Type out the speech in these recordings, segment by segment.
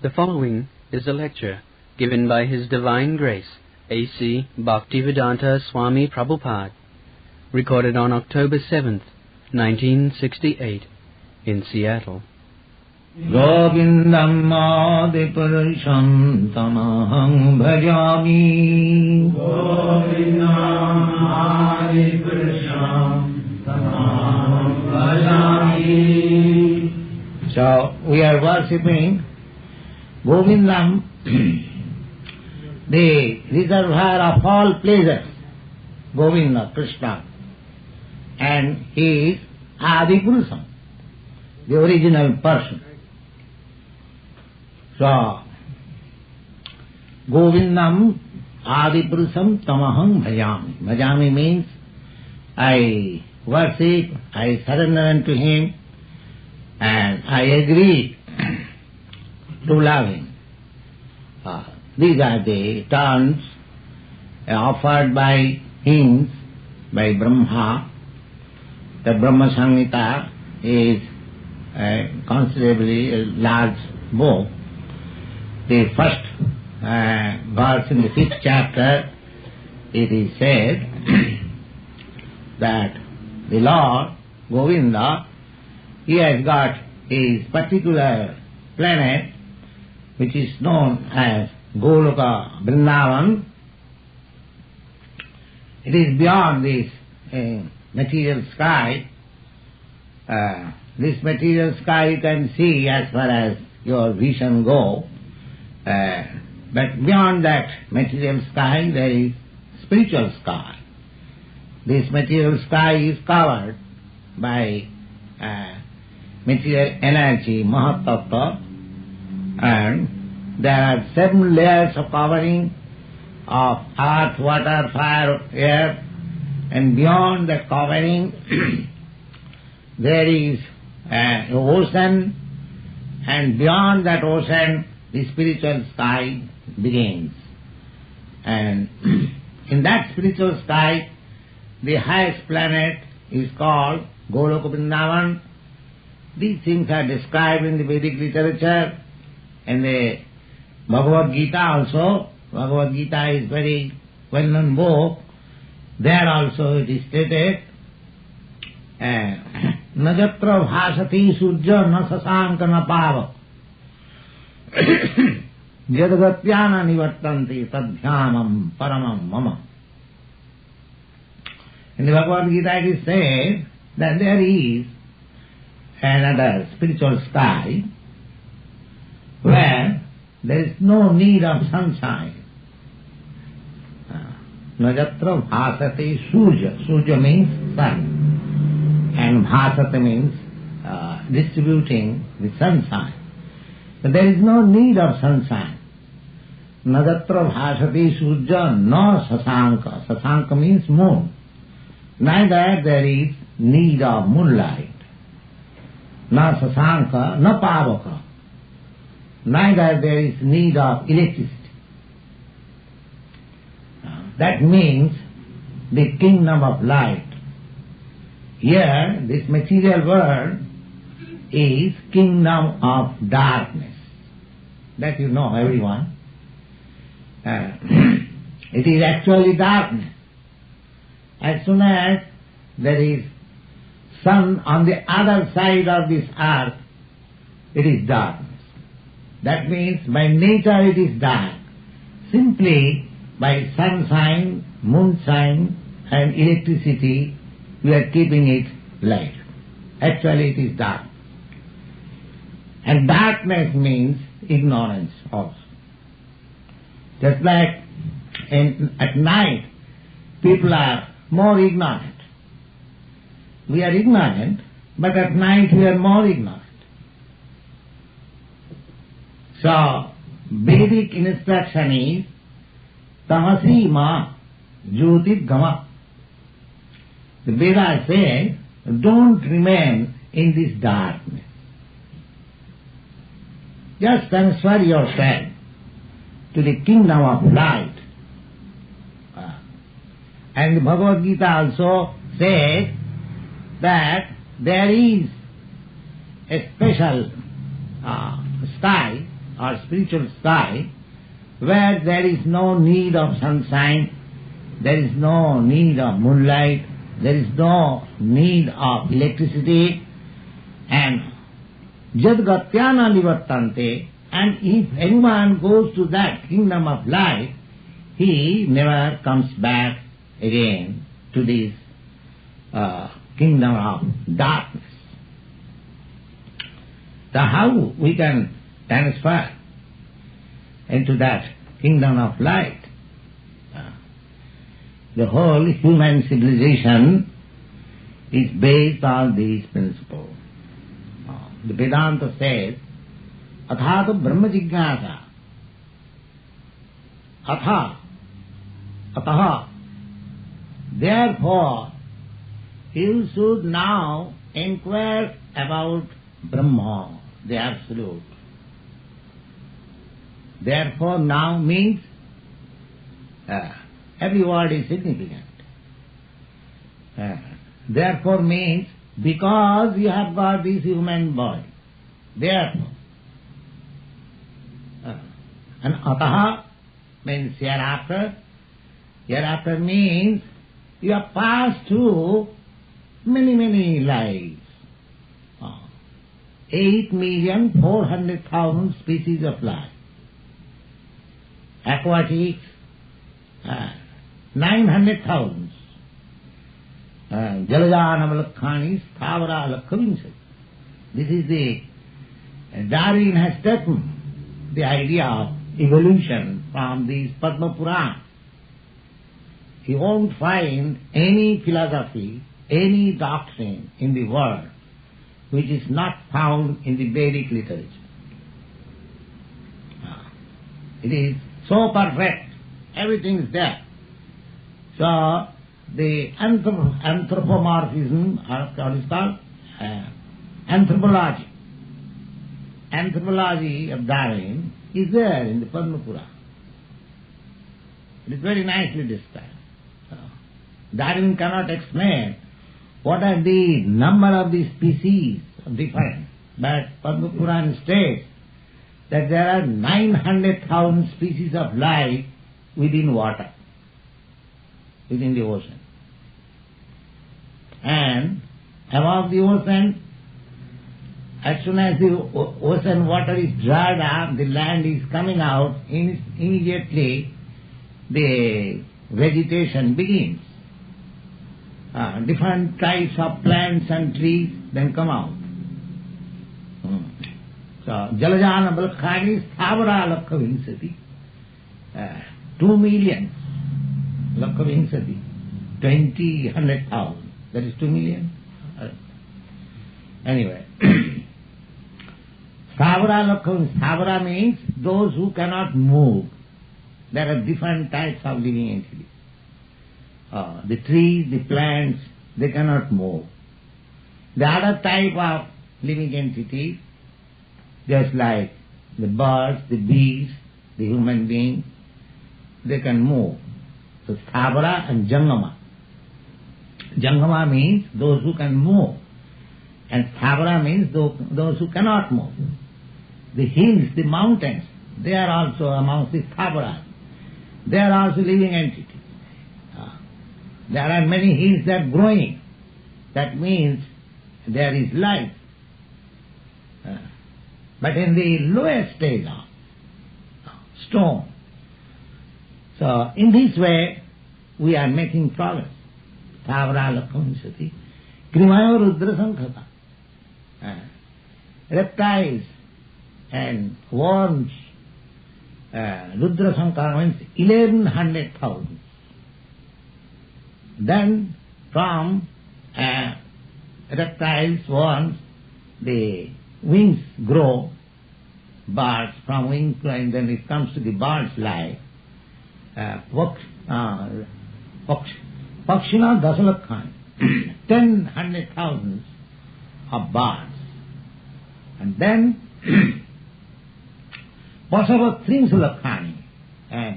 The following is a lecture given by His Divine Grace, A.C. Bhaktivedanta Swami Prabhupada, recorded on October 7th, 1968, in Seattle. Govindam Adipurusham Tamaham Bhajami. Govindam Adipurusham Tamaham Bhajami. So we are worshipping Govindam, the reservoir of all pleasures, Govinda, Krishna, and he is Adipurusham, the original person. So, Govindam Adipurusham Tamaham Bhajami. Bhajami means I worship, I surrender unto him, and I agree to love him. These are the terms offered by hymns by Brahma. The Brahma Samhita is considerably a large book. The first verse in the 5th chapter, it is said that the Lord, Govinda, he has got his particular planet which is known as Goloka Vrindavan. It is beyond this material sky. This material sky you can see as far as your vision go. But beyond that material sky there is spiritual sky. This material sky is covered by material energy, Mahatattva, and there are 7 layers of covering of earth, water, fire, air, and beyond that covering there is an ocean, and beyond that ocean the spiritual sky begins. And in that spiritual sky the highest planet is called Goloka Vrindavan. These things are described in the Vedic literature and the Bhagavad Gita also. Bhagavad Gita is very well-known book. There also it is stated, Najatra bhasati surja na sasanka na pava Jadagatyana nivartanti tadhyanam paramam mama. In the Bhagavad Gita it is said that there is another spiritual sky where there is no need of sunshine. Najatra bhasati surja. Surja means sun. And bhasati means distributing the sunshine. But there is no need of sunshine. Najatra bhasati surja na sasanka. Sasanka means moon. Neither there is need of moonlight. Na sasanka, na pavaka. Neither there is need of electricity. That means the kingdom of light. Here, this material world is kingdom of darkness. That you know, everyone. It is actually darkness. As soon as there is sun on the other side of this earth, it is darkness. That means by nature it is dark. Simply by sunshine, moonshine and electricity we are keeping it light. Actually it is dark. And darkness means ignorance also. Just like at night people are more ignorant. We are ignorant, but at night we are more ignorant. So, Vedic instruction is Tamasi ma jyotit gama. The Vedas say, don't remain in this darkness. Just transfer yourself to the kingdom of light. And the Bhagavad Gita also says that there is a special sky or spiritual sky, where there is no need of sunshine, there is no need of moonlight, there is no need of electricity, and jadgatyana nivartante, and if anyone goes to that kingdom of light, he never comes back again to this kingdom of darkness. So how we can transfer into that kingdom of light? The whole human civilization is based on these principles. The Vedanta says, Athātu Brahma Jignāsa. Ataha. Therefore, you should now inquire about Brahma, the Absolute. Therefore, now means every word is significant. Therefore means because you have got this human body. Therefore. And ataha means hereafter. Hereafter means you have passed through many lives. 8,400,000 species of life. Aquatics, 900,000. Jalajanamalakkhani sthavara lakhavinsati. This is the Darwin has taken the idea of evolution from these Padma Purana. You won't find any philosophy, any doctrine in the world which is not found in the Vedic literature. It is so perfect, everything is there. So, the anthropomorphism, what is called? Anthropology of Darwin is there in the Padma Purana. It is very nicely described. Darwin cannot explain what are the number of the species of different, but Padma Purana states that there are 900,000 species of life within water, within the ocean. And above the ocean, as soon as the ocean water is dried up, the land is coming out, immediately the vegetation begins. Different types of plants and trees then come out. So, Jalajana Balkhani Sthavara Lakhavinsati. 2 million Lakhavinsati. 100,000. That is 2 million. Anyway. Sthavara Lakhavinsati. Sthavara means those who cannot move. There are different types of living entities. The trees, the plants, they cannot move. The other type of living entities, just like the birds, the bees, the human beings, they can move. So Sthavara and Jangama. Jangama means those who can move. And Sthavara means those who cannot move. The hills, the mountains, they are also amongst the Sthavara. They are also living entities. There are many hills that are growing. That means there is life. But in the lowest stage of stone. So in this way we are making progress. Thavara lakhavinsati. Krimayo rudra sankhata. Reptiles and worms. Rudra sankhata means 1100,000. Then from reptiles, worms, the wings grow, birds, from wings, and then it comes to the bird's life. Pakshina Dasalakkhani, 100,000 of birds. And then Pasava Trimsalakhani,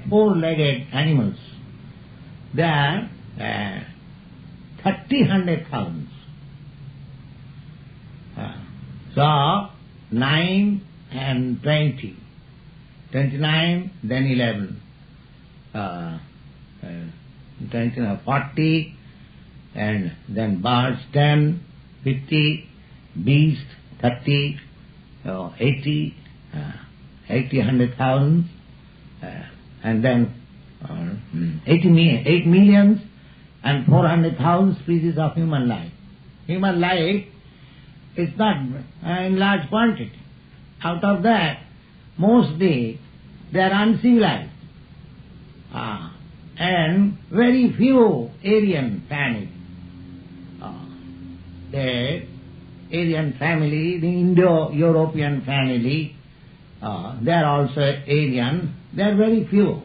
4-legged animals. They are 30,000. So 9 and 20, 29, then 11, 29, 40, and then birds 10, 50, beasts 30, 80, 100,000, and then 8 millions and 400,000 species of human life. Human life is not in large quantity. Out of that, mostly they are uncivilized, and very few Aryan families. The Aryan family, the Indo-European family, they are also Aryan. They are very few.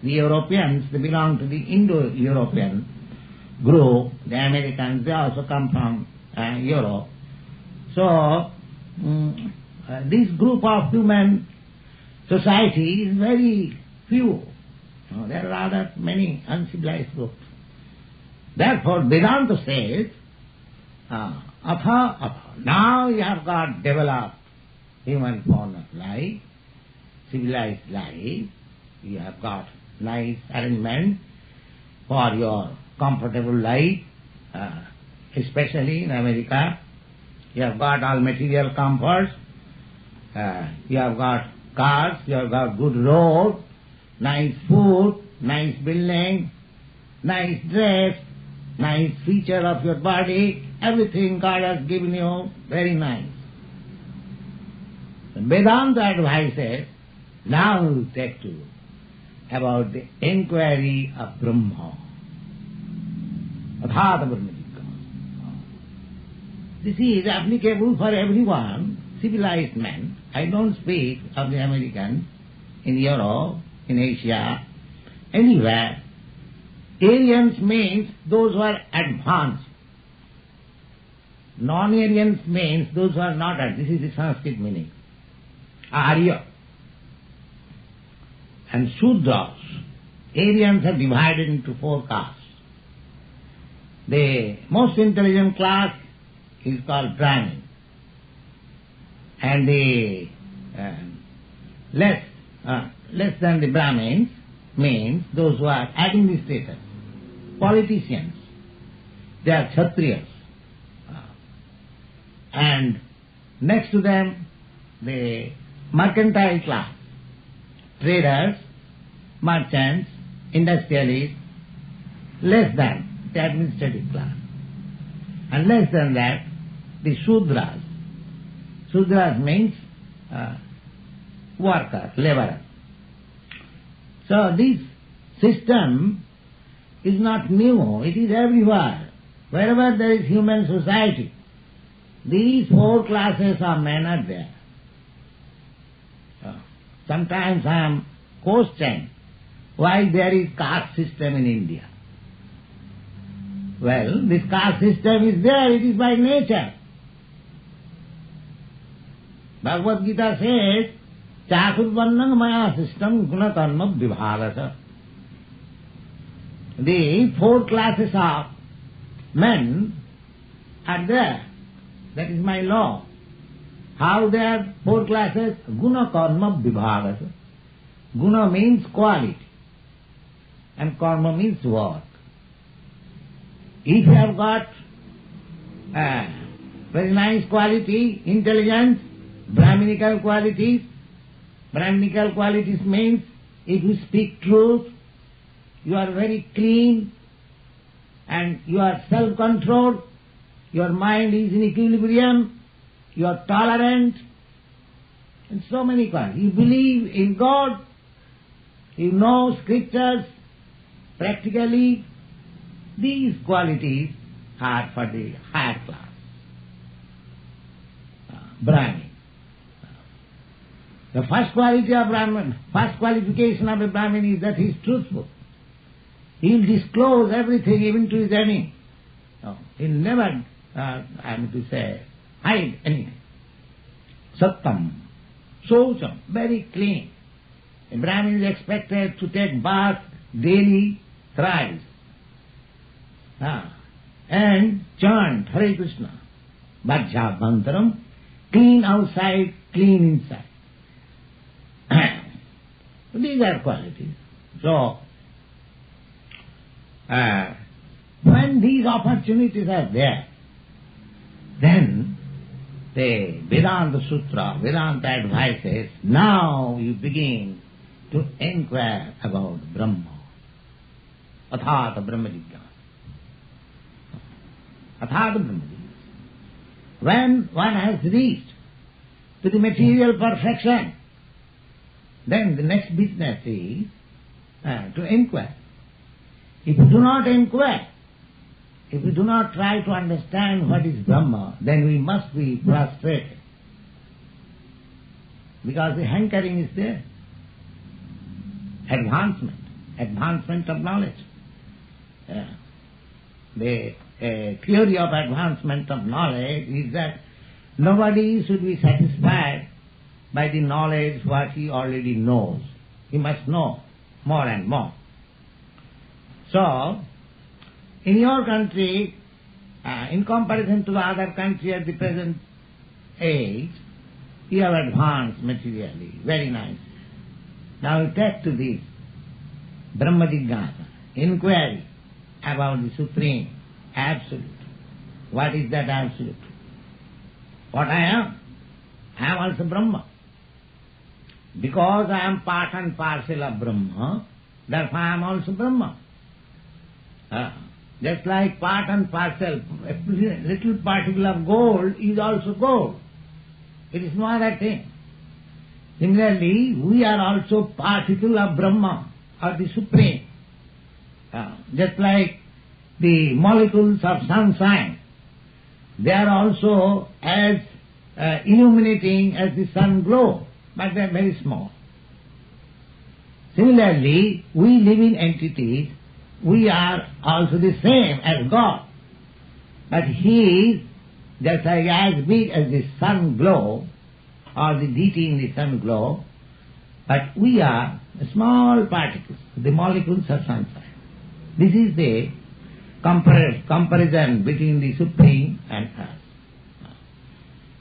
The Europeans, they belong to the Indo-European group. The Americans, they also come from Europe. So, this group of human society is very few. There are rather many uncivilized groups. Therefore, Vedanta says, now you have got developed human form of life, civilized life, you have got nice arrangement for your comfortable life, especially in America. You have got all material comforts, you have got cars, you have got good road, nice food, nice building, nice dress, nice feature of your body, everything God has given you, very nice. Vedanta advises, now you take to about the inquiry of Brahma. Athata Brahma Jignasa. This is applicable for everyone, civilized men. I don't speak of the Americans, in Europe, in Asia, anywhere. Aryans means those who are advanced. Non-Aryans means those who are not advanced. This is the Sanskrit meaning. Arya. And Shudras. Aryans are divided into 4 castes. The most intelligent class is called Brahmin. And the less than the Brahmins means those who are administrators, politicians. They are Kshatriyas. And next to them, the mercantile class, traders, merchants, industrialists, less than the administrative class. And less than that, the Shudras. Shudras means worker, laborer. So this system is not new, it is everywhere. Wherever there is human society, these 4 classes of men are there. Sometimes I am questioned why there is caste system in India. Well, this caste system is there, it is by nature. Bhagavad Gita says, Chaturvarnang maya system guna karma vibhagasa. The 4 classes of men are there. That is my law. How there are 4 classes? Guna karma vibhagasa. Guna means quality, and karma means work. If you have got very nice quality, intelligence, Brahminical qualities means if you speak truth, you are very clean, and you are self-controlled, your mind is in equilibrium, you are tolerant, and so many qualities. You believe in God, you know scriptures, practically, these qualities are for the higher class. Brahmin. The first quality of Brahmin, first qualification of a Brahmin is that he is truthful. He will disclose everything even to his enemy. He will never, hide anything. Sattam, Shaucham, very clean. A Brahmin is expected to take bath daily thrice. And chant Hare Krishna. Bhajjabhantaram, clean outside, clean inside. These are qualities. So, when these opportunities are there, then the Vedanta Sutra, Vedanta advises, now you begin to inquire about Brahma. Athata Brahma Jigyasa. Athata Brahma Jigyasa. When one has reached to the material perfection, then the next business is to inquire. If you do not inquire, if we do not try to understand what is Brahma, then we must be frustrated. Because the hankering is there. Advancement of knowledge. The theory of advancement of knowledge is that nobody should be satisfied by the knowledge what he already knows. He must know more and more. So, in your country, in comparison to the other country at the present age, you have advanced materially, very nice. Now you take to this Brahma Jigyasa, inquiry about the Supreme Absolute. What is that Absolute? What I am? I am also Brahma. Because I am part and parcel of Brahma, therefore I am also Brahma. Just like part and parcel, a little particle of gold is also gold. It is no other thing. Similarly, we are also particle of Brahma, or the Supreme. Just like the molecules of sunshine, they are also as illuminating as the sun glow, but they are very small. Similarly, we living entities, we are also the same as God. But He is just like as big as the sun glow, or the deity in the sun glow, but we are small particles, the molecules of sunshine. This is the comparison between the Supreme and us.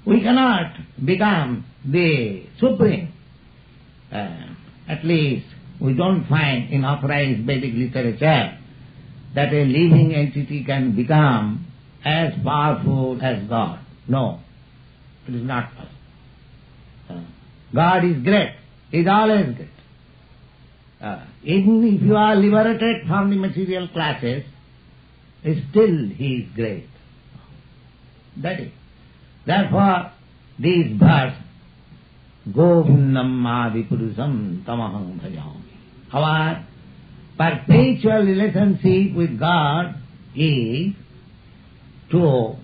We cannot become the Supreme. At least we don't find in authorized Vedic literature that a living entity can become as powerful as God. No, it is not possible. God is great. He is always great. Even if you are liberated from the material classes, still He is great. That is. Therefore, these verse, Govindam Adipurusam Tamaham Bhajami. Our perpetual relationship with God is to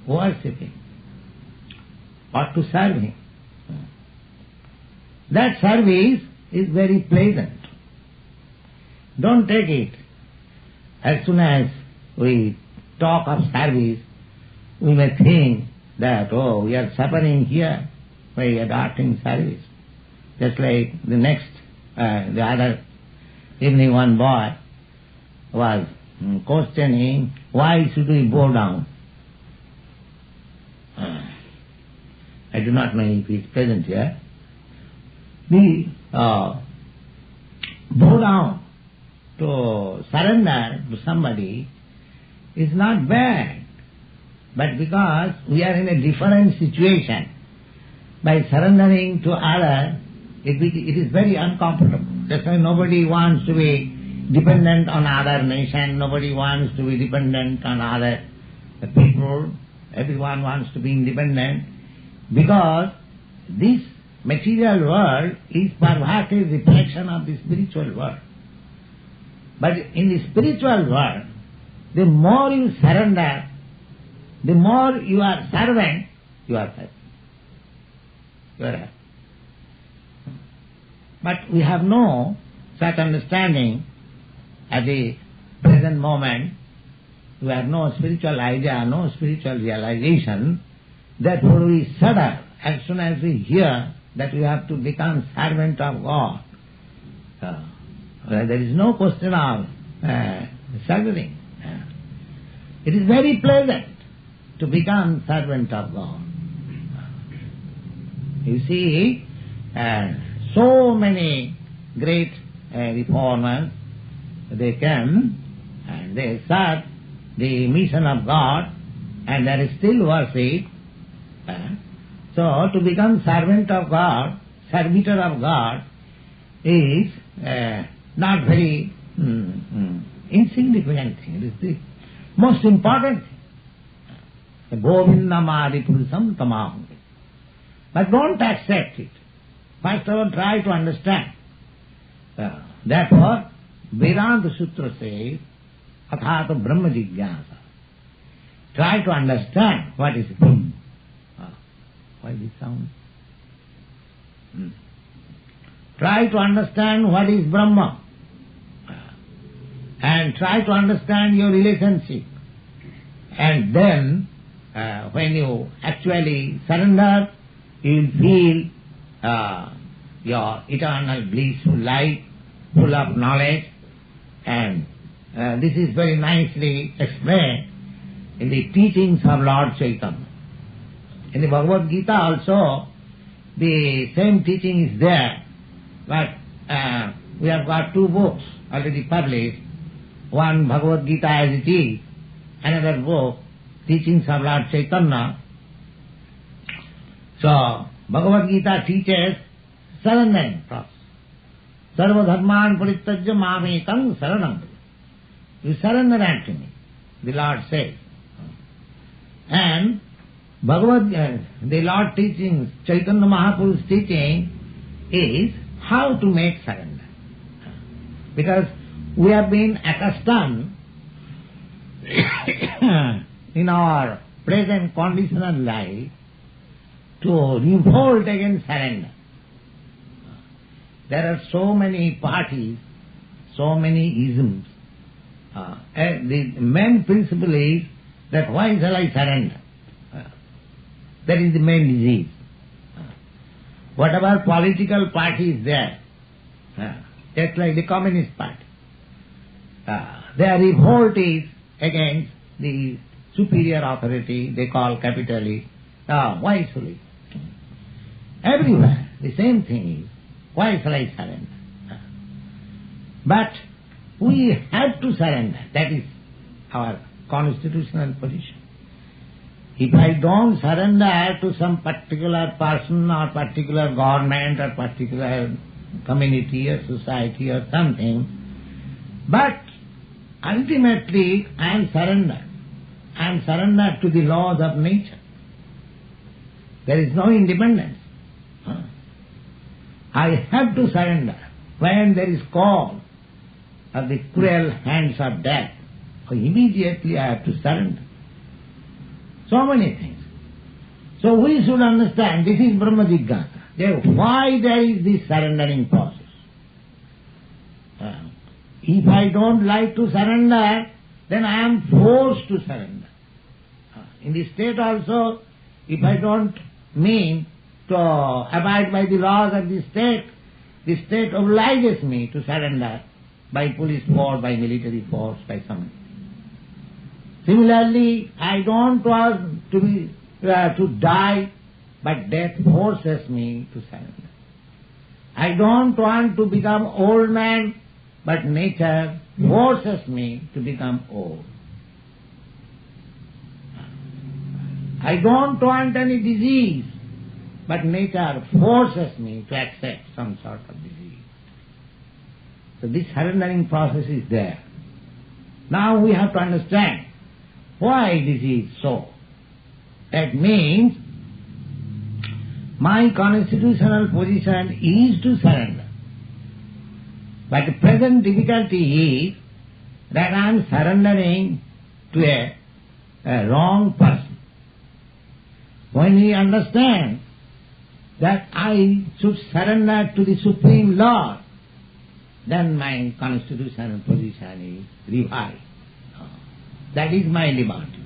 worship Him or to serve Him. That service is very pleasant. Don't take it. As soon as we talk of service, we may think that, oh, we are suffering here by adopting service. Just like the other evening one boy was questioning, why should we bow down? I do not know if he is present here. We bow down to surrender to somebody is not bad. But because we are in a different situation, by surrendering to others, it is very uncomfortable. That's why nobody wants to be dependent on other nation, nobody wants to be dependent on other people, everyone wants to be independent, because this material world is perverted reflection of the spiritual world. But in the spiritual world, the more you surrender, the more you are servant, you are happy. You are happy. But we have no such understanding at the present moment. We have no spiritual idea, no spiritual realization. Therefore we shudder as soon as we hear that we have to become servant of God. There is no question of serving. It is very pleasant to become servant of God. You see, so many great reformers, they came and they served the mission of God, and there is still worship. So to become servant of God, servitor of God, is not very insignificant thing. It is the most important thing. Govindamadi purusam tamaham. But don't accept it. First of all, try to understand. Therefore, Vedanta Sutra says, Athata Brahma Jigyasa. Try to understand what is Brahma. Why this sound? Try to understand what is Brahma. And try to understand your relationship. And then, when you actually surrender, you will feel your eternal blissful life, full of knowledge. And this is very nicely explained in the teachings of Lord Chaitanya. In the Bhagavad Gita also, the same teaching is there. But we have got two books already published. One Bhagavad Gita as it is, another book, Teachings of Lord Chaitanya. So, Bhagavad Gita teaches surrendering process. Sarva dharman parittajya mamekam saranam. You surrender unto me, the Lord says. And the Lord teaching, Chaitanya Mahaprabhu's teaching is how to make surrender. Because we have been accustomed in our present conditional life to revolt against surrender. There are so many parties, so many isms. The main principle is that why shall I surrender? That is the main disease. Whatever political party is there, just like the Communist Party, their revolt is against the superior authority they call capitalist. Why shall I? Everywhere the same thing is, why shall I surrender? But we have to surrender. That is our constitutional position. If I don't surrender to some particular person or particular government or particular community or society or something, but ultimately I am surrendered. I am surrendered to the laws of nature. There is no independence. I have to surrender. When there is call of the cruel hands of death, immediately I have to surrender. So many things. So we should understand this is Brahma Jigyasa. Why there is this surrendering process? If I don't like to surrender, then I am forced to surrender. In the state also, if I don't mean to abide by the laws of the state obliges me to surrender by police force, by military force, by something. Similarly, I don't want to die, but death forces me to surrender. I don't want to become old man, but nature forces me to become old. I don't want any disease, but nature forces me to accept some sort of disease. So this surrendering process is there. Now we have to understand why this is so. That means my constitutional position is to surrender. But the present difficulty is that I am surrendering to a wrong person. When we understand that I should surrender to the Supreme Lord, then my constitutional position is revived. That is my liberty.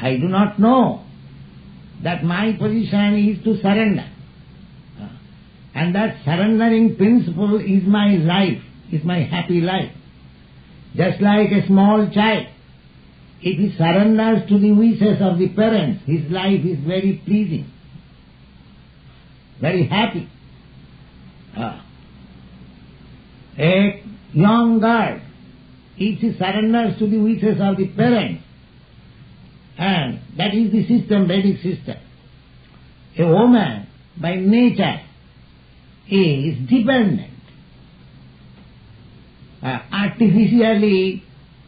I do not know that my position is to surrender. And that surrendering principle is my life, is my happy life. Just like a small child, if he surrenders to the wishes of the parents, his life is very pleasing, very happy. A young girl, if she surrenders to the wishes of the parents, and that is the system, Vedic system. A woman, by nature, is dependent. Artificially,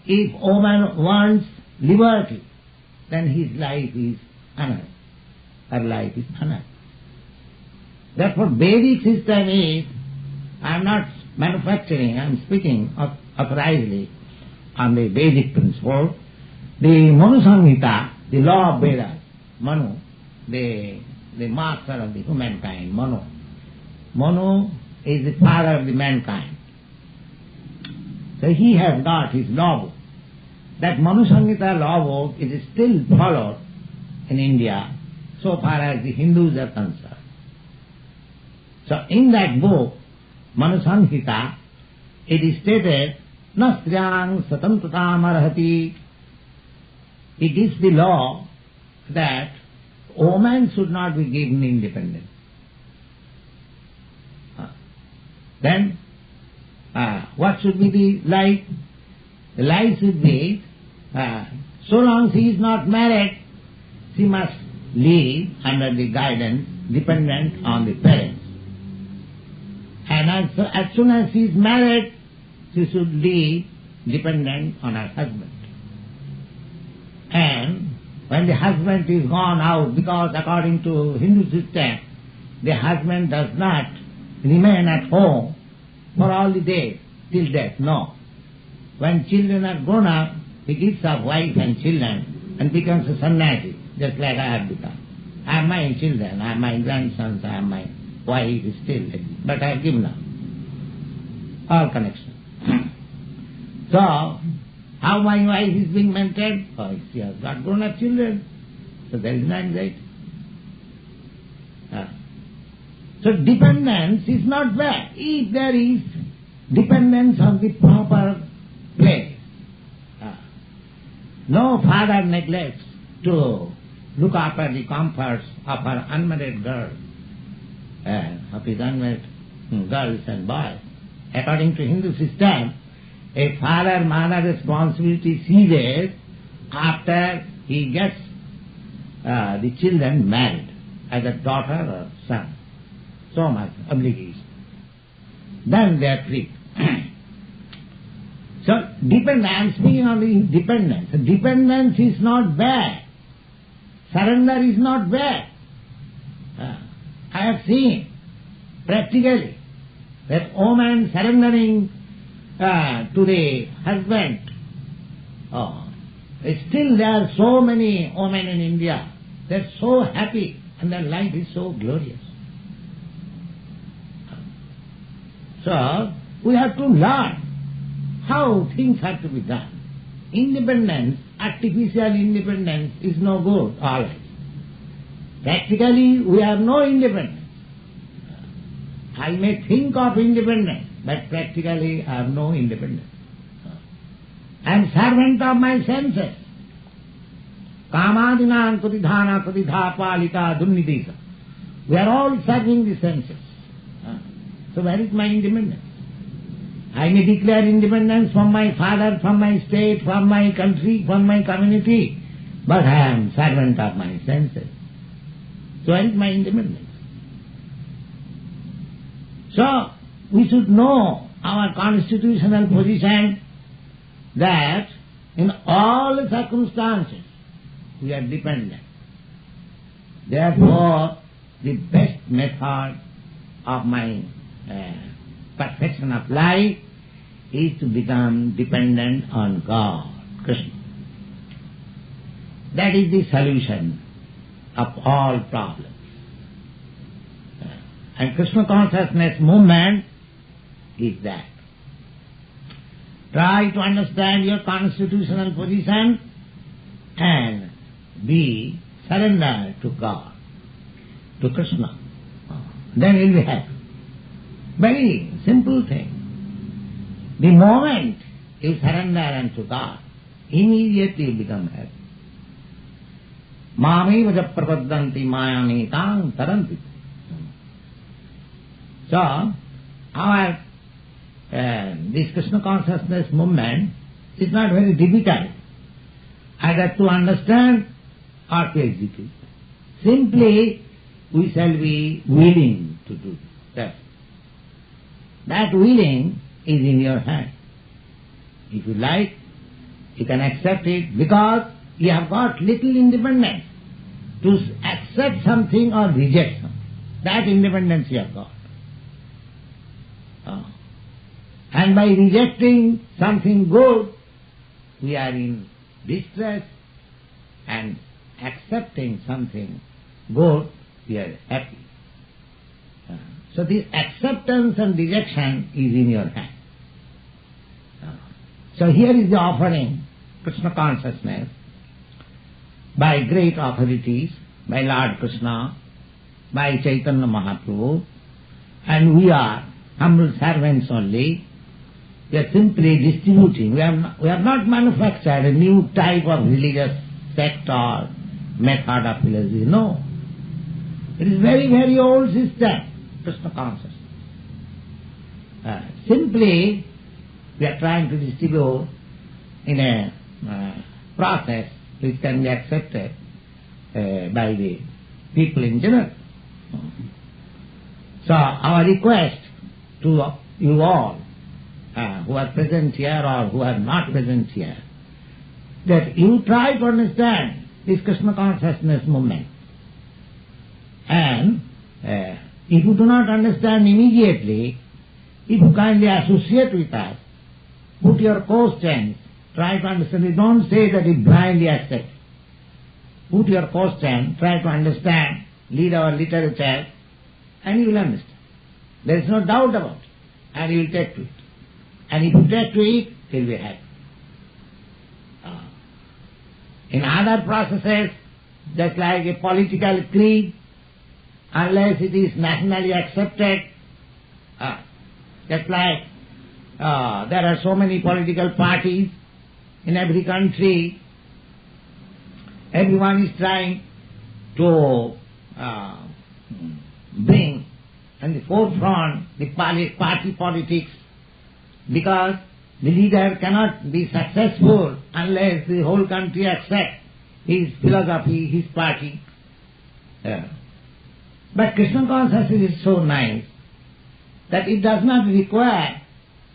if woman wants liberty, then his life is anartha. Her life is anartha. Therefore, Vedic system is, I am not manufacturing, I am speaking authorizedly on the Vedic principle. The Manu Samhita, the law of Vedas, Manu, the master of the humankind, Manu. Manu is the father of the mankind. So he has got his law book. That Manu Samhita law book is still followed in India so far as the Hindus are concerned. So in that book, Manu Samhita, it is stated, Na striyang satantratam arhati. It is the law that woman should not be given independence. Then, what should be the life? The life should be, so long she is not married, she must live under the guidance, dependent on the parents. And as soon as she is married, she should live dependent on her husband. And when the husband is gone out, because according to Hindu system, the husband does not remain at home for all the days till death. No. When children are grown up, he gives up wife and children and becomes a sannyasi, just like I have become. I have my children, I have my grandsons, I have my wife still, but I have given up all connection. So, how my wife is being maintained? Oh, she has got grown up children, so there is no anxiety. So dependence is not bad if there is dependence on the proper place. No father neglects to look after the comforts of her unmarried girl, of his unmarried girls and boys. According to Hindu system, a father-mother responsibility ceases after he gets the children married, either daughter or son. So much obligation. Then they are free. So dependence, I am speaking on the dependence. Dependence is not bad. Surrender is not bad. I have seen practically that woman surrendering to the husband. Still there are so many women in India. They are so happy and their life is so glorious. So we have to learn how things have to be done. Independence, artificial independence is no good always. Practically we have no independence. I may think of independence, but practically I have no independence. I am servant of my senses. Kamadinam kudidhana kudidha palita dunnidisa. We are all serving the senses. So where is my independence? I may declare independence from my father, from my state, from my country, from my community, but I am servant of my senses. So where is my independence? So we should know our constitutional position that in all circumstances we are dependent. Therefore, the best method of my perfection of life is to become dependent on God, Krishna. That is the solution of all problems. And Krishna consciousness movement is that. Try to understand your constitutional position and be surrendered to God, to Krishna. Then you will be happy. Very simple thing. The moment you surrender unto God, immediately you become happy. Mami vaja prapaddanti mayami tang taranti. So, our this Krishna consciousness movement is not very difficult either to understand or to execute. Simply we shall be willing to do that. That willing is in your hand. If you like, you can accept it because you have got little independence to accept something or reject something. That independence you have got. And by rejecting something good, we are in distress, and accepting something good, we are happy. So this acceptance and rejection is in your hand. So here is the offering, Krishna consciousness, by great authorities, by Lord Krishna, by Chaitanya Mahaprabhu, and we are humble servants only. We are simply distributing. We have not manufactured a new type of religious sect or method of philosophy. No. It is very, very old system, Krishna consciousness. Simply, we are trying to distribute in a process which can be accepted by the people in general. So our request to you all who are present here or who are not present here, that you try to understand this Krishna consciousness movement. And if you do not understand immediately, if you kindly associate with us, put your questions, try to understand. You don't say that you blindly accept. Put your question, try to understand, read our literature, and you will understand. There is no doubt about it. And you will take to it. And if you take to it, you will be happy. In other processes, just like a political creed, unless it is nationally accepted, just like there are so many political parties in every country, everyone is trying to bring in the forefront the party politics, because the leader cannot be successful unless the whole country accepts his philosophy, his party. But Krishna consciousness is so nice that it does not require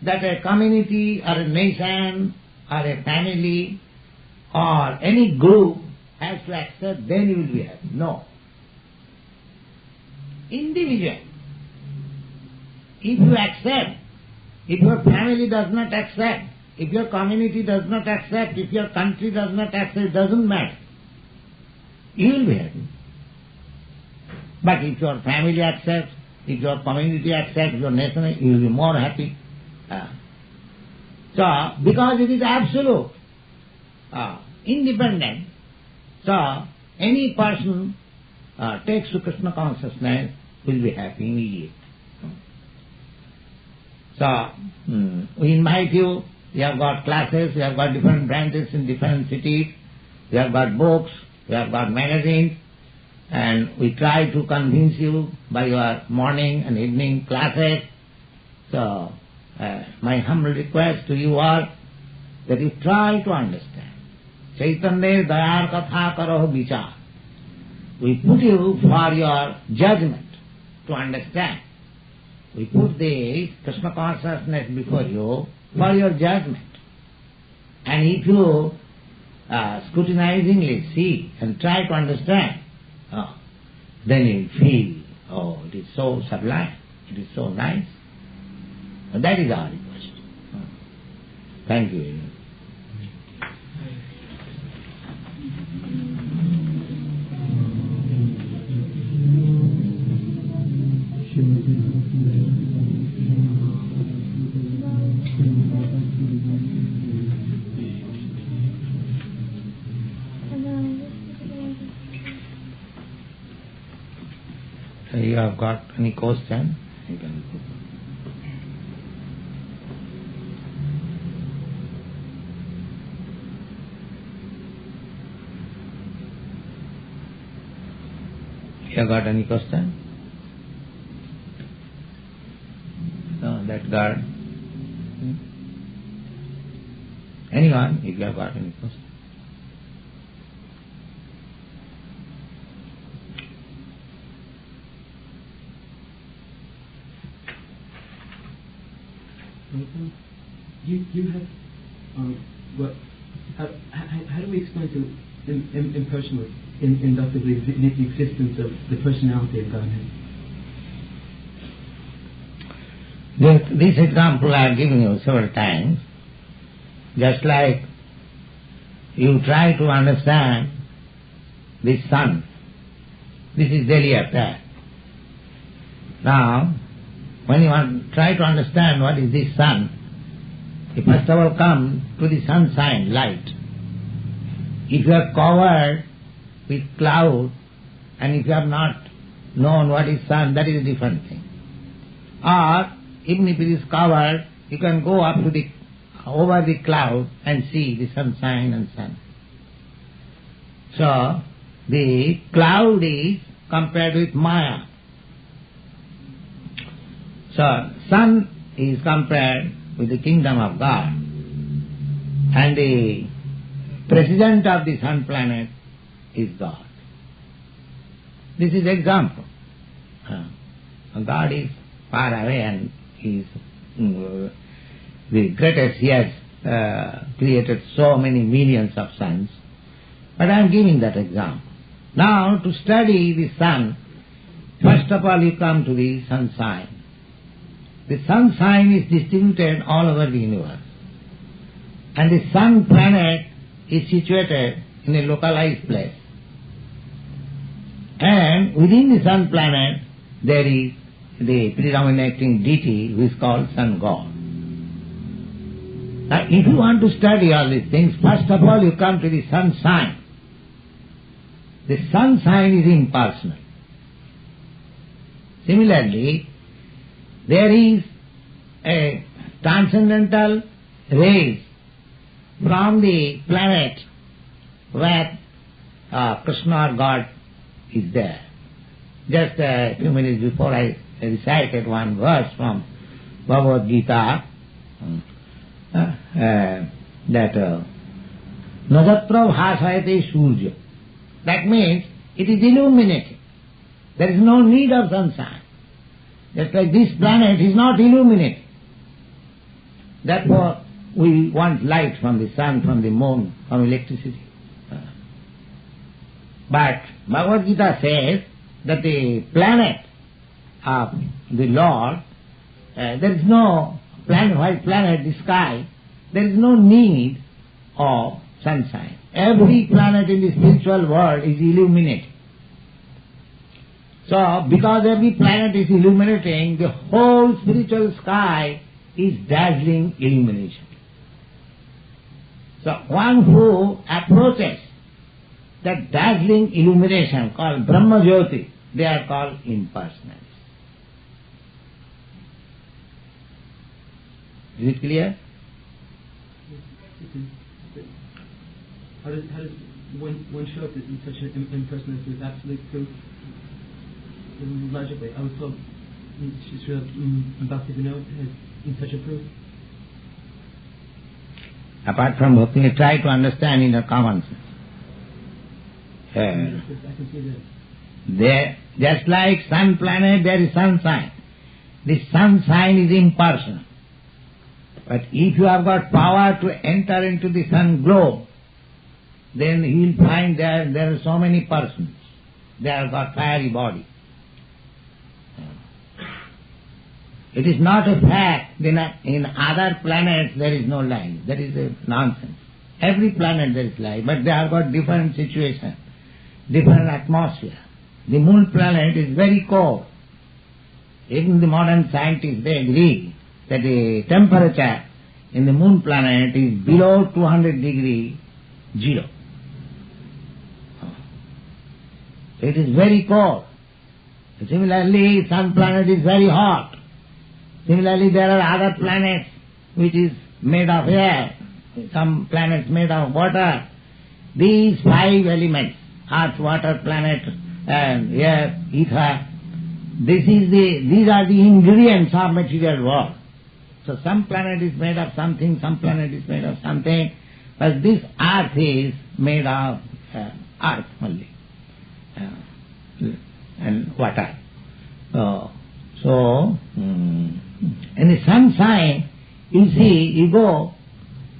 that a community or a nation or a family or any group has to accept, then you will be happy. No. Individual. If you accept, if your family does not accept, if your community does not accept, if your country does not accept, it doesn't matter. You will be happy. But if your family accepts, if your community accepts, your nation, you will be more happy. So, because it is absolute, independent, so any person takes to Krishna consciousness will be happy immediately. So, we invite you. We have got classes, we have got different branches in different cities, we have got books, we have got magazines, and we try to convince you by your morning and evening classes. So, my humble request to you all that you try to understand. Chaitanya dayar katha karo vichar. We put you for your judgment to understand. We put the Krishna consciousness before you for your judgment. And if you scrutinizingly see and try to understand, then you feel, it is so sublime, it is so nice. And that is our request. Thank you very much. You have got any question? You can go. You have got any question? No, that guard. on if you have got any question. You have how do we explain to impersonally, inductively, the existence of the personality of Godhead? This example I have given you several times. Just like you try to understand the sun. This is daily affair. Now, when you try to understand what is this sun, you first of all come to the sunshine, light. If you are covered with cloud, and if you have not known what is sun, that is a different thing. Or, even if it is covered, you can go up to over the cloud and see the sunshine and sun. So, the cloud is compared with Maya. So, sun is compared with the kingdom of God. And the president of the sun planet is God. This is example. God is far away and He is the greatest. He has created so many millions of suns. But I am giving that example. Now, to study the sun, first of all you come to the sunshine. The sunshine is distributed all over the universe. And the sun planet is situated in a localized place. And within the sun planet there is the predominating deity who is called Sun God. Now, if you want to study all these things, first of all you come to the sunshine. The sunshine is impersonal. Similarly, there is a transcendental rays from the planet where Krishna or God is there. Just a few minutes before I recited one verse from Bhagavad Gita, that Najatra bhasayate surya. That means it is illuminated. There is no need of sunshine. Just like this planet is not illuminated. Therefore, we want light from the sun, from the moon, from electricity. But Bhagavad Gita says that the planet of the Lord, there is no white planet, the sky, there is no need of sunshine. Every planet in the spiritual world is illuminated. So, because every planet is illuminating, the whole spiritual sky is dazzling illumination. So, one who approaches that dazzling illumination called Brahma Jyoti, they are called impersonalists. Is it clear? How does one show up in such an impersonalist with absolute proof? Logically, I was told Srila Bhaktivedanta has in such a proof. Apart from Bhakti, try to understand in a common sense. I can see that. There, just like sun planet, there is sunshine. The sunshine is impersonal. But if you have got power to enter into the sun globe, then you will find there are so many persons. They have got fiery body. It is not a fact that in other planets there is no life. That is a nonsense. Every planet there is life, but they have got different situation, different atmosphere. The moon planet is very cold. Even the modern scientists, they agree that the temperature in the moon planet is below 200 degree zero. So it is very cold. Similarly, sun planet is very hot. Similarly, there are other planets which is made of air, some planets made of water. These five elements, earth, water, planet, and air, ether, these are the ingredients of material world. So some planet is made of something, some planet is made of something. But this earth is made of earth only and water. So in the sunshine, you see, you go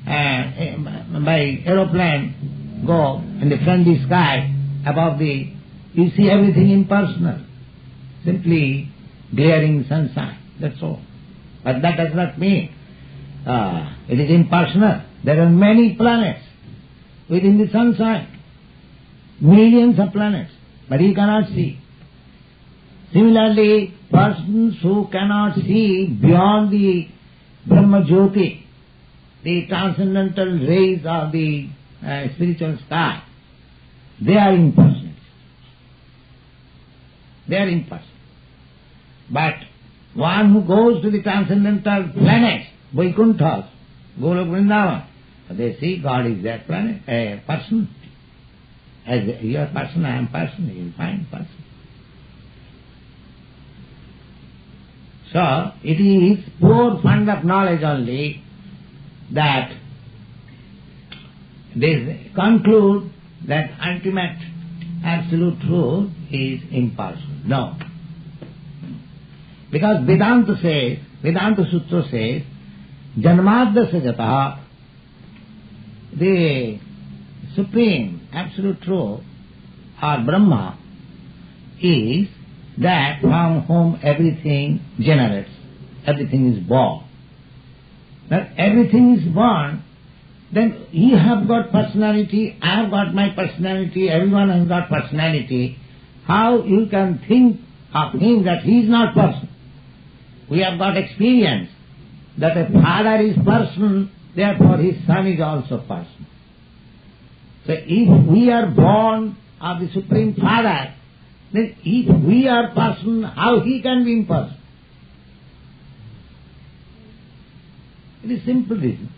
by aeroplane, go in the friendly sky above you see everything impersonal, simply glaring sunshine, that's all. But that does not mean it is impersonal. There are many planets within the sunshine, millions of planets, but you cannot see. Similarly, persons who cannot see beyond the Brahma Jyoti, the transcendental rays of the spiritual sky, they are impersonal. They are impersonal. But one who goes to the transcendental planets, Vaikuntha, Golok Vrindavan, they see God is that planet, a person. As you are person, I am person, you will find person. So, it is pure fund of knowledge only that they conclude that ultimate absolute truth is impersonal. No. Because Vedanta Sutra says, Janmadya Sajata, the supreme absolute truth or Brahma is that from whom everything generates, everything is born. When everything is born, then you have got personality, I have got my personality, everyone has got personality. How you can think of him that he is not person? We have got experience that a father is person, therefore his son is also person. So if we are born of the Supreme Father, then if we are person, how he can be impersonal? It is simple reason.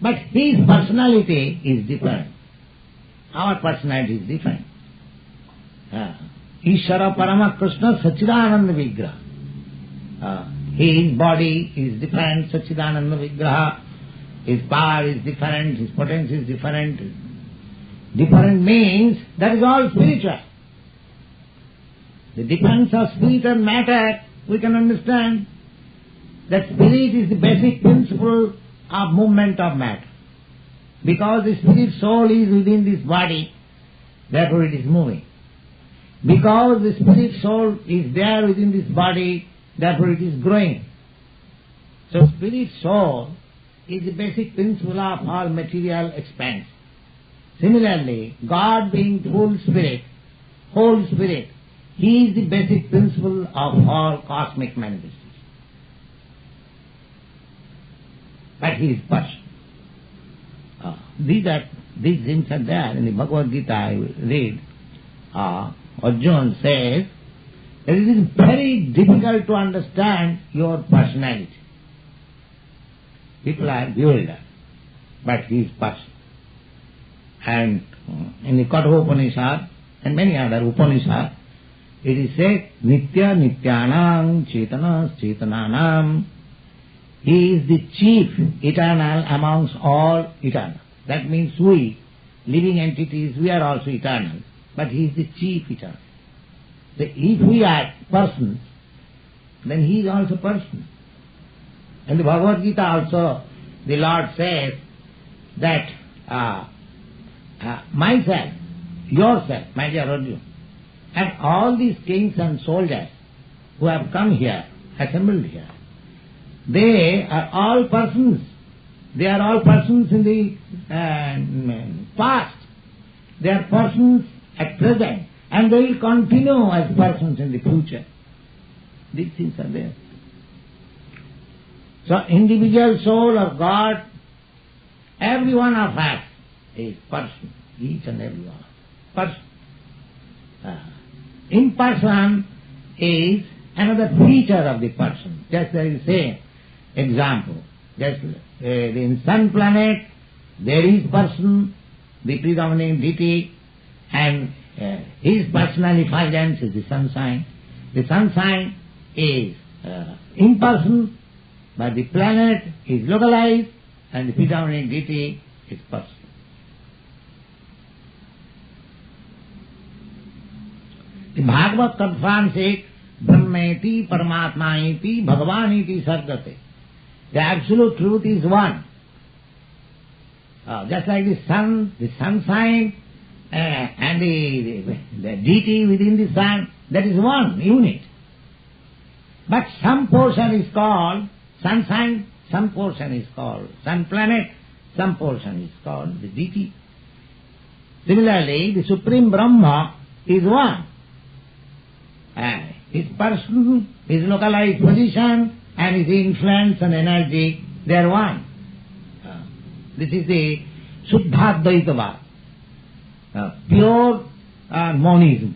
But his personality is different. Our personality is different. Ishvara Parama Krishna Sachidananda Vigraha. His body is different, Sachidananda Vigraha. His power is different, his potency is different. Different means that is all spiritual. The difference of spirit and matter, we can understand that spirit is the basic principle of movement of matter. Because the spirit soul is within this body, therefore it is moving. Because the spirit soul is there within this body, therefore it is growing. So spirit soul is the basic principle of all material expanse. Similarly, God being full spirit, whole spirit, he is the basic principle of all cosmic manifestations. But he is person. These things are there in the Bhagavad Gita. I read, Arjuna says that it is very difficult to understand your personality. People are bewildered, but he is person. And in the Katha Upanishad and many other Upanishads, it is said, Nitya Nityanam Chetanas Chetananam. He is the chief eternal amongst all eternal. That means we, living entities, we are also eternal. But he is the chief eternal. So if we are persons, then he is also person. In the Bhagavad Gita also, the Lord says that myself, yourself, my dear Arjuna, and all these kings and soldiers who have come here, assembled here, they are all persons. They are all persons in the past. They are persons at present. And they will continue as persons in the future. These things are there. So individual soul of God, every one of us is person. Each and every one. Person. Imperson is another feature of the person. Just there is a example. Just in sun planet, there is person, the predominating deity, and his personal effulgence is the sunshine. The sunshine is impersonal, but the planet is localized, and the predominating deity is personal. The Bhagavad confirms it, Brahmeti Paramatmaiti Bhagavaniti Sargate. The absolute truth is one. Just like the sun, the sunshine, and the deity within the sun, that is one unit. But some portion is called sunshine, some portion is called sun planet, some portion is called the deity. Similarly, the Supreme Brahma is one. His person, his localized position, and his influence and energy, they are one. This is the Suddhadvaitava, pure monism.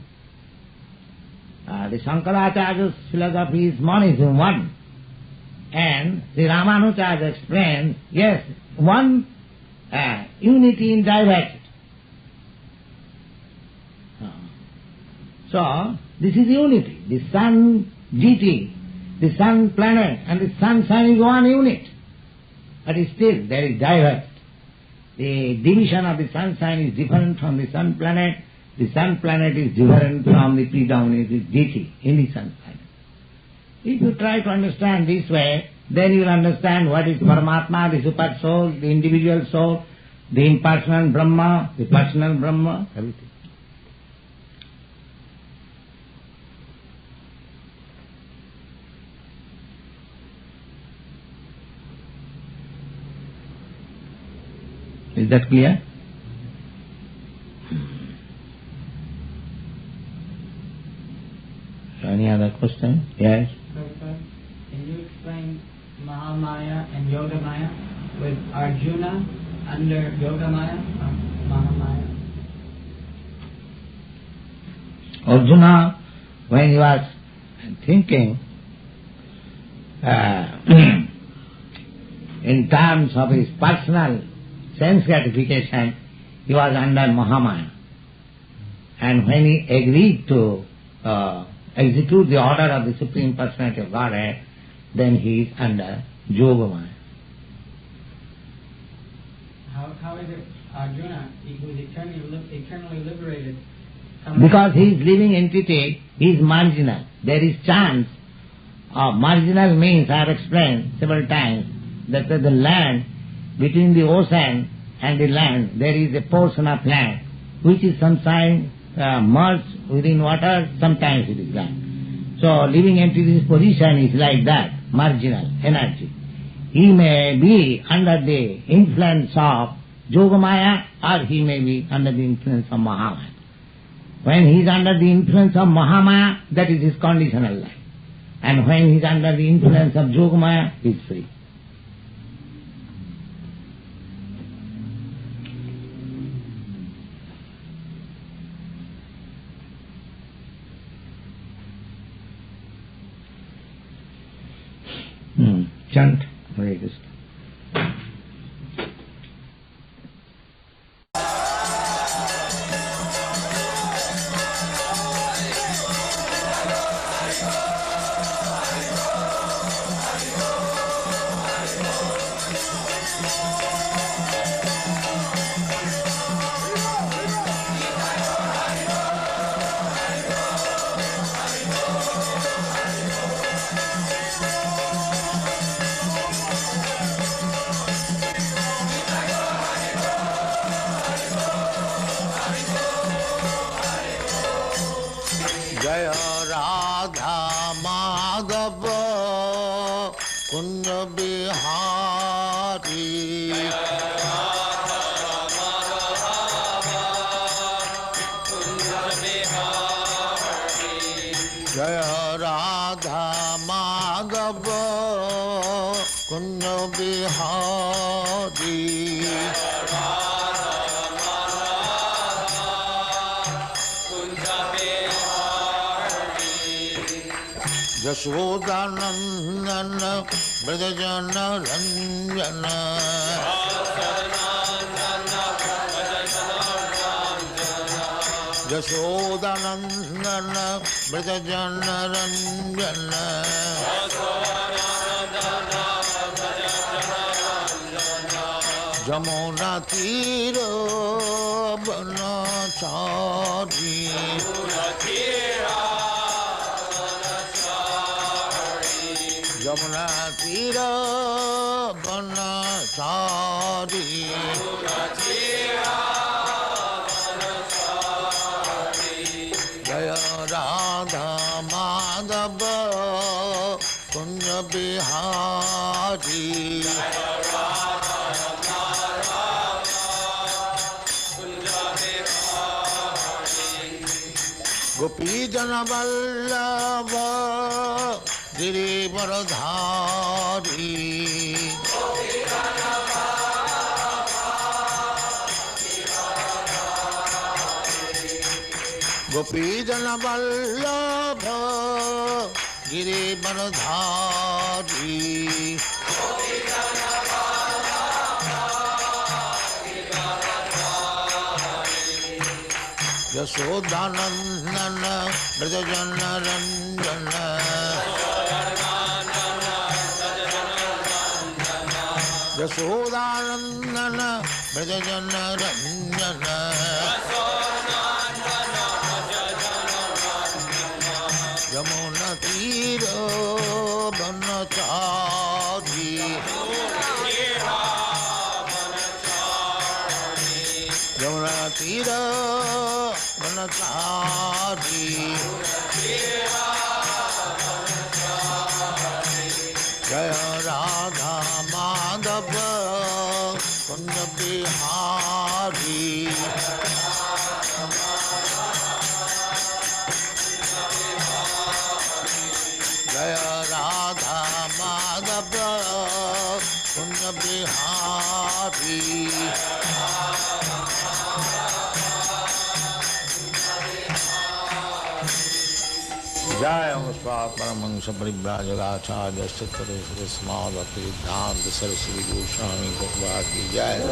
The Shankaracharya's philosophy is monism, one. And the Ramanujarya explains, yes, one unity in diversity. So, this is unity. The sun deity, the sun planet, and the sunshine is one unit. But still, there is diversity. The division of the sunshine is different from the sun planet. The sun planet is different from the predominant deity in the sunshine. If you try to understand this way, then you will understand what is Paramatma, the super soul, the individual soul, the impersonal Brahma, the personal Brahma, everything. Is that clear? Any other question? Yes? Sir, can you explain Mahamaya and Yogamaya with Arjuna under Yogamaya or Mahamaya? Arjuna, when he was thinking in terms of his personal sense gratification, he was under Mahamaya. And when he agreed to execute the order of the Supreme Personality of Godhead, then he is under Yogamaya. How is it Arjuna, who is eternally liberated? Because he is living entity, he is marginal. There is chance of marginal means, I have explained several times, that the land, between the ocean and the land, there is a portion of land which is sometimes merged within water, sometimes it is land. So living entity's position is like that, marginal energy. He may be under the influence of Yogamaya or he may be under the influence of Mahamaya. When he is under the influence of Mahamaya, that is his conditional life. And when he is under the influence of Yogamaya, he is free. Chant Hare Krishna. Yashodanandana Vrajana Ranjana Yashodanandana Vrajana Ranjana Jamuna tira banachari. Jamuna tira banachari. Jaya Radha Madhava Kunja Bihari. Gopi Jana Vallabha Girivaradhari. Gopi Jana Vallabha Girivaradhari. Yasodhanandana Vrajajana Ranjana. Yasodhanandana Vrajajana Ranjana. Yamuna tira banachari. Yamuna tira banachari. Jaya Radha Madhava Kunja Bihari. Jaya Radha Madhava Kunja Bihari. Jaya Muspat Paramahansa Parivrajagacharya Sattvaresvara Smadhakti Saraswati Goswami Prabhupada ki jai.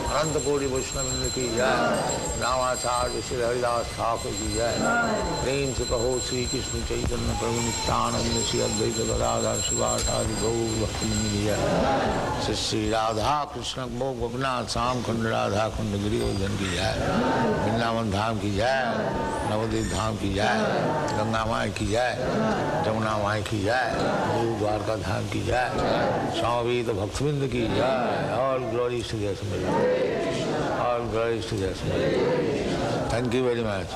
Ananta Koti Vaishnavindra ki jai. Ramacharya Shri Haridas Thakur ki jai. Prem se kaho Sri Krishna Chaitanya Prabhu Nityananda Shri Advaita Gadadhar Shivasadi Gaur Bhaktivinoda ki jai. Shri Radha Krishna Mokh Gopinath Sam Khand Radha Khand Girivardhan ki jai. Vrindavan Dham ki jai. Navadvip Dham ki jai. Ganga Mai ki jai. Jamuna Mai ki jai. Guru Dwarka Dham ki jai. Swami Bhaktivedanta ki jai. All glories to the Assembly. All glories to the Assembly. Thank you very much.